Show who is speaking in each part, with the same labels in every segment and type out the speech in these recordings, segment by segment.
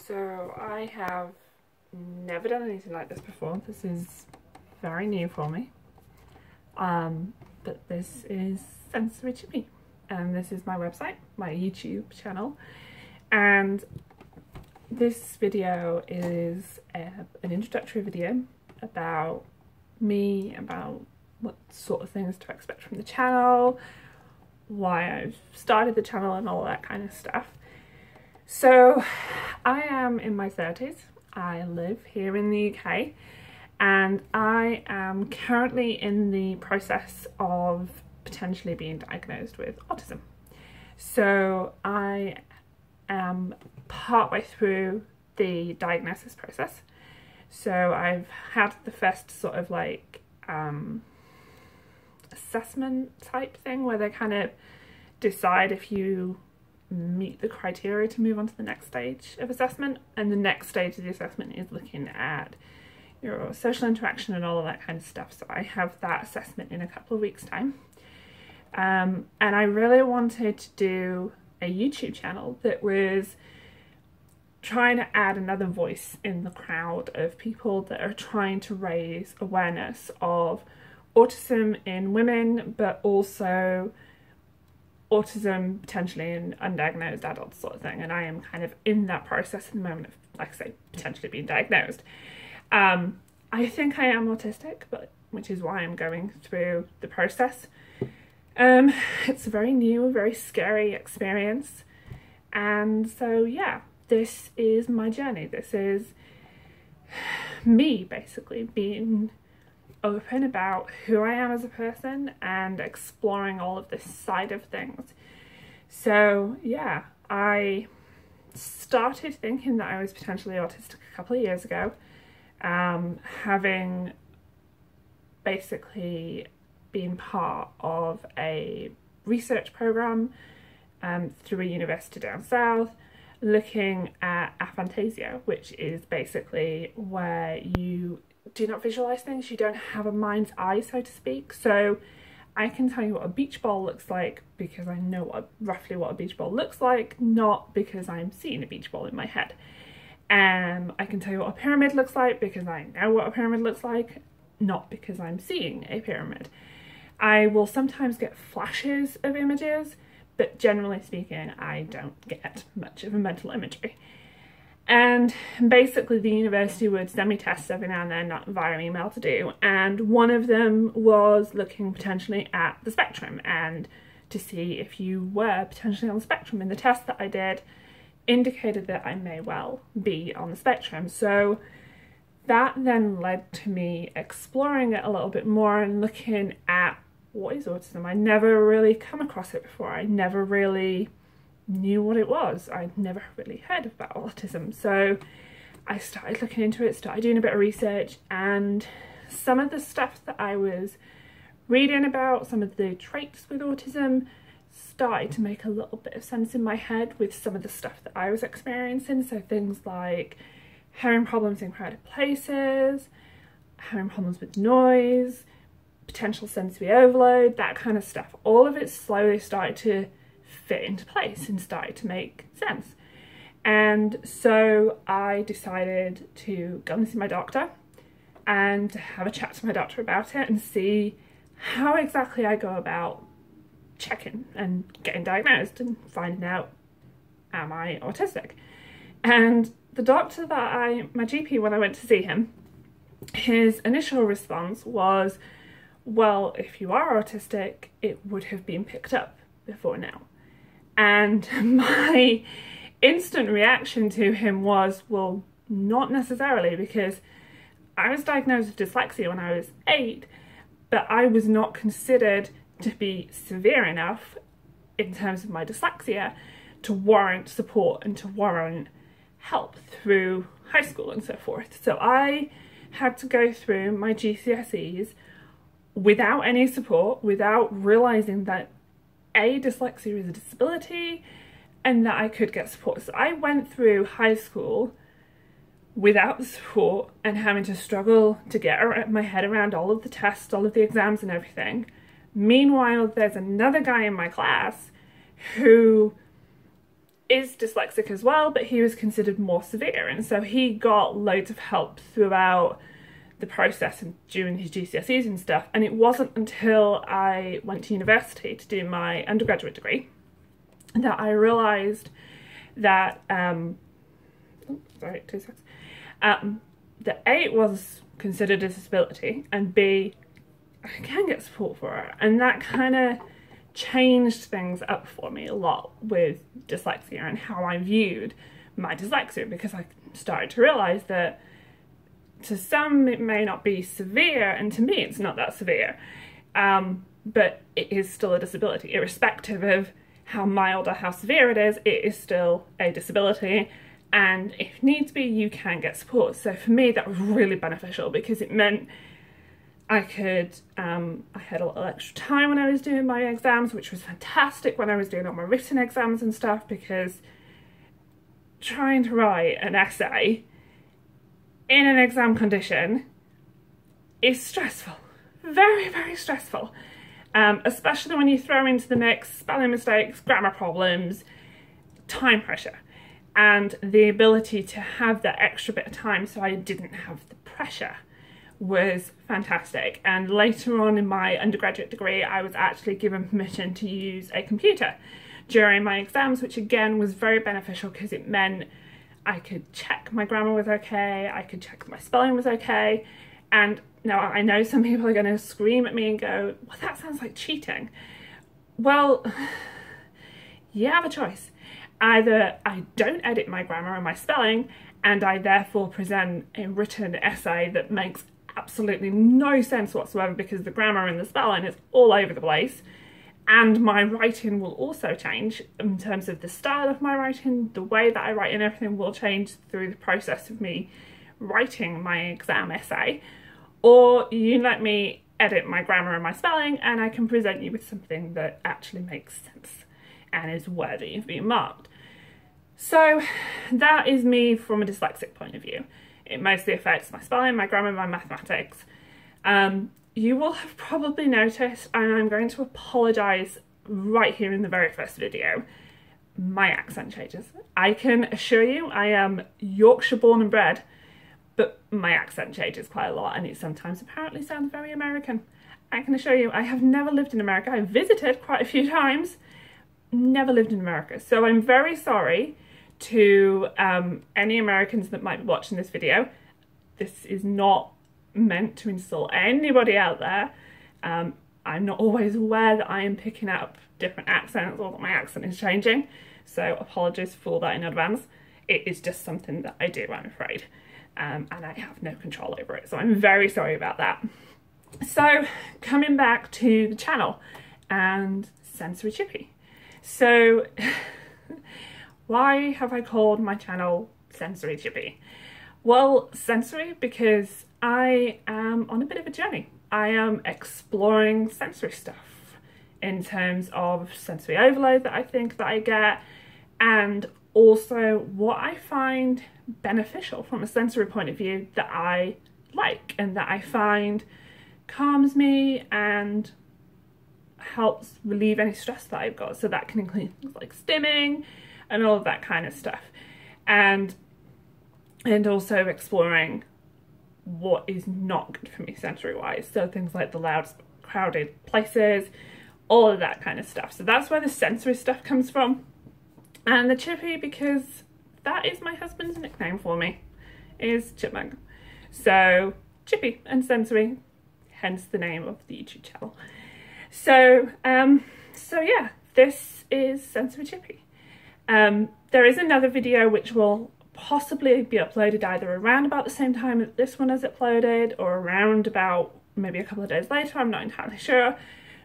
Speaker 1: So I have never done anything like this before. This is very new for me. But this is Sensory Chippy, and this is my website, my YouTube channel, and this video is an introductory video about me, about what sort of things to expect from the channel, why I've started the channel and all that kind of stuff. So I am in my 30s, I live here in the UK, and I am currently in the process of potentially being diagnosed with autism. So I am partway through the diagnosis process. So I've had the first sort of like assessment type thing where they kind of decide if you meet the criteria to move on to the next stage of assessment, and the next stage of the assessment is looking at your social interaction and all of that kind of stuff. So I have that assessment in a couple of weeks' time, and I really wanted to do a YouTube channel that was trying to add another voice in the crowd of people that are trying to raise awareness of autism in women, but also autism potentially in undiagnosed adults sort of thing. And I am kind of in that process at the moment of, like I say, potentially being diagnosed. I think I am autistic, but which is why I'm going through the process. It's a very new, very scary experience, and so yeah, this is my journey. This is me basically being open about who I am as a person and exploring all of this side of things. So yeah, I started thinking that I was potentially autistic a couple of years ago, having basically been part of a research program through a university down south, looking at aphantasia, which is basically where you do not visualize things, you don't have a mind's eye, so to speak. So I can tell you what a beach ball looks like because I know roughly what a beach ball looks like, not because I'm seeing a beach ball in my head. I can tell you what a pyramid looks like because I know what a pyramid looks like, not because I'm seeing a pyramid. I will sometimes get flashes of images, but generally speaking, I don't get much of a mental imagery. And basically the university would send me tests every now and then, not via email, to do, and one of them was looking potentially at the spectrum and to see if you were potentially on the spectrum, and the test that I did indicated that I may well be on the spectrum. So that then led to me exploring it a little bit more and looking at what is autism. I never really come across it before. I never really knew what it was. I'd never really heard about autism. So I started looking into it, started doing a bit of research, and some of the stuff that I was reading about, some of the traits with autism, started to make a little bit of sense in my head with some of the stuff that I was experiencing. So things like having problems in crowded places, having problems with noise, potential sensory overload, that kind of stuff. All of it slowly started to fit into place and started to make sense. And so I decided to go and see my doctor and to have a chat to my doctor about it and see how exactly I go about checking and getting diagnosed and finding out, am I autistic? And the doctor that my GP, when I went to see him, his initial response was, well, if you are autistic, it would have been picked up before now. And my instant reaction to him was, well, not necessarily, because I was diagnosed with dyslexia when I was 8, but I was not considered to be severe enough in terms of my dyslexia to warrant support and to warrant help through high school and so forth. So I had to go through my GCSEs without any support, without realising that A, dyslexia is a disability and that I could get support. So I went through high school without the support and having to struggle to get my head around all of the tests, all of the exams and everything. Meanwhile, there's another guy in my class who is dyslexic as well, but he was considered more severe, and so he got loads of help throughout the process and during his GCSEs and stuff. And it wasn't until I went to university to do my undergraduate degree that I realised that that A, it was considered a disability, and B, I can get support for it. And that kind of changed things up for me a lot with dyslexia and how I viewed my dyslexia, because I started to realise that to some it may not be severe, and to me it's not that severe, but it is still a disability. Irrespective of how mild or how severe it is still a disability, and if needs be you can get support. So for me that was really beneficial, because it meant I could, I had a little extra time when I was doing my exams, which was fantastic when I was doing all my written exams and stuff, because trying to write an essay in an exam condition is stressful. Very, very stressful. Especially when you throw into the mix spelling mistakes, grammar problems, time pressure, and the ability to have that extra bit of time so I didn't have the pressure was fantastic. And later on in my undergraduate degree, I was actually given permission to use a computer during my exams, which again was very beneficial, because it meant I could check my grammar was okay, I could check my spelling was okay. And now I know some people are going to scream at me and go, well, that sounds like cheating. Well, you have a choice. Either I don't edit my grammar and my spelling, and I therefore present a written essay that makes absolutely no sense whatsoever, because the grammar and the spelling is all over the place, and my writing will also change in terms of the style of my writing. The way that I write and everything will change through the process of me writing my exam essay. Or you let me edit my grammar and my spelling, and I can present you with something that actually makes sense and is worthy of being marked. So that is me from a dyslexic point of view. It mostly affects my spelling, my grammar, my mathematics. You will have probably noticed, and I'm going to apologise right here in the very first video, my accent changes. I can assure you I am Yorkshire born and bred, but my accent changes quite a lot, and it sometimes apparently sounds very American. I can assure you I have never lived in America. I've visited quite a few times, never lived in America. So I'm very sorry to any Americans that might be watching this video. This is not meant to insult anybody out there. I'm not always aware that I am picking up different accents or that my accent is changing, so apologies for that in advance. It is just something that I do, I'm afraid, and I have no control over it, so I'm very sorry about that. So coming back to the channel and Sensory Chippy. So why have I called my channel Sensory Chippy? Well, sensory because I am on a bit of a journey. I am exploring sensory stuff in terms of sensory overload that I think that I get, and also what I find beneficial from a sensory point of view that I like and that I find calms me and helps relieve any stress that I've got. So that can include things like stimming and all of that kind of stuff, and also exploring what is not good for me sensory wise. So things like the loud, crowded places, all of that kind of stuff. So that's where the sensory stuff comes from. And the Chippy, because that is my husband's nickname for me, is Chipmunk. So Chippy and sensory, hence the name of the YouTube channel. So so yeah, this is Sensory Chippy. There is another video which will possibly be uploaded either around about the same time that this one is uploaded, or around about maybe a couple of days later, I'm not entirely sure,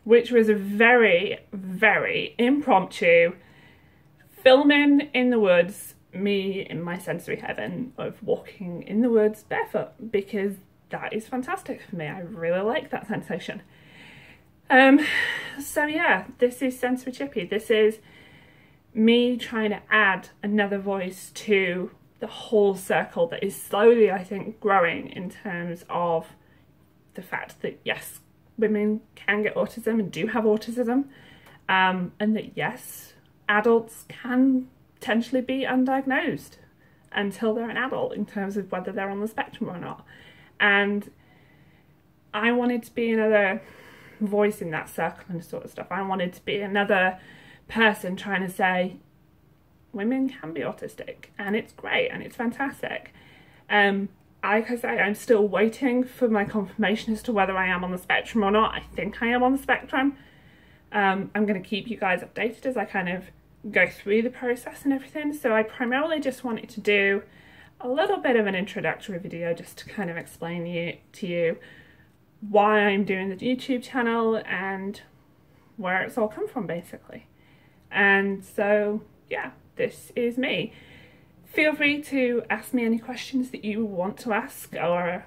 Speaker 1: which was a very, very impromptu filming in the woods, me in my sensory heaven of walking in the woods barefoot, because that is fantastic for me. I really like that sensation. So yeah, this is Sensory Chippy. This is me trying to add another voice to the whole circle that is slowly, I think, growing in terms of the fact that yes, women can get autism and do have autism, and that yes, adults can potentially be undiagnosed until they're an adult in terms of whether they're on the spectrum or not. And I wanted to be another voice in that circle and sort of stuff. I wanted to be another person trying to say women can be autistic and it's great and it's fantastic. Like I say, I'm still waiting for my confirmation as to whether I am on the spectrum or not. I think I am on the spectrum. I'm going to keep you guys updated as I kind of go through the process and everything. So I primarily just wanted to do a little bit of an introductory video just to kind of explain to you why I'm doing the YouTube channel and where it's all come from, basically. And so, yeah, this is me. Feel free to ask me any questions that you want to ask, or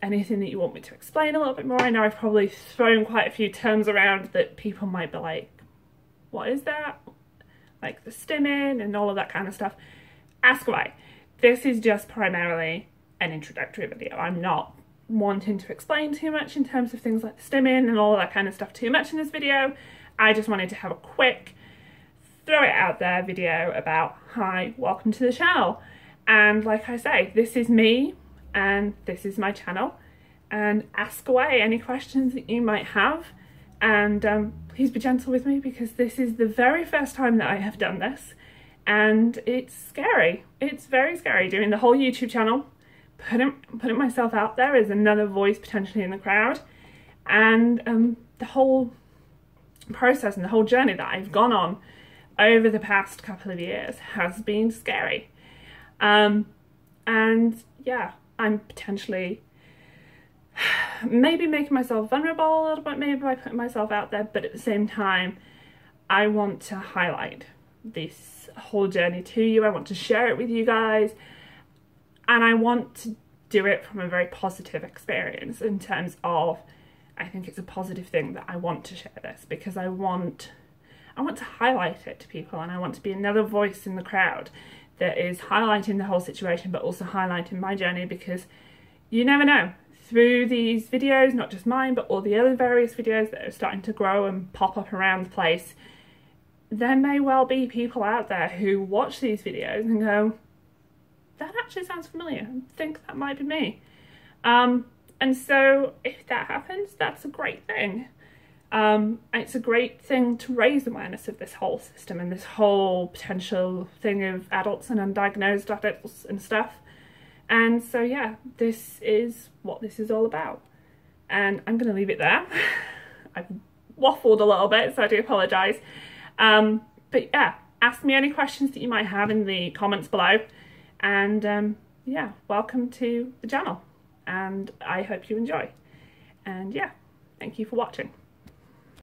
Speaker 1: anything that you want me to explain a little bit more. I know I've probably thrown quite a few terms around that people might be like, what is that? Like the stimming and all of that kind of stuff. Ask away. This is just primarily an introductory video. I'm not wanting to explain too much in terms of things like the stimming and all of that kind of stuff too much in this video. I just wanted to have a quick throw it out there video about, hi, welcome to the channel. And like I say, this is me and this is my channel, and ask away any questions that you might have. And please be gentle with me because this is the very first time that I have done this, and it's scary. It's very scary doing the whole YouTube channel, putting myself out there as another voice potentially in the crowd, and the whole process and the whole journey that I've gone on over the past couple of years has been scary. And yeah, I'm potentially maybe making myself vulnerable a little bit, maybe by putting myself out there, but at the same time, I want to highlight this whole journey to you. I want to share it with you guys, and I want to do it from a very positive experience in terms of, I think it's a positive thing that I want to share this because I want to highlight it to people, and I want to be another voice in the crowd that is highlighting the whole situation, but also highlighting my journey, because you never know, through these videos, not just mine, but all the other various videos that are starting to grow and pop up around the place, there may well be people out there who watch these videos and go, that actually sounds familiar, I think that might be me. And so if that happens, that's a great thing. It's a great thing to raise awareness of this whole system and this whole potential thing of adults and undiagnosed adults and stuff. And so yeah, this is what this is all about. And I'm going to leave it there. I've waffled a little bit, so I do apologise. But yeah, ask me any questions that you might have in the comments below. And yeah, welcome to the channel. And I hope you enjoy. And yeah, thank you for watching.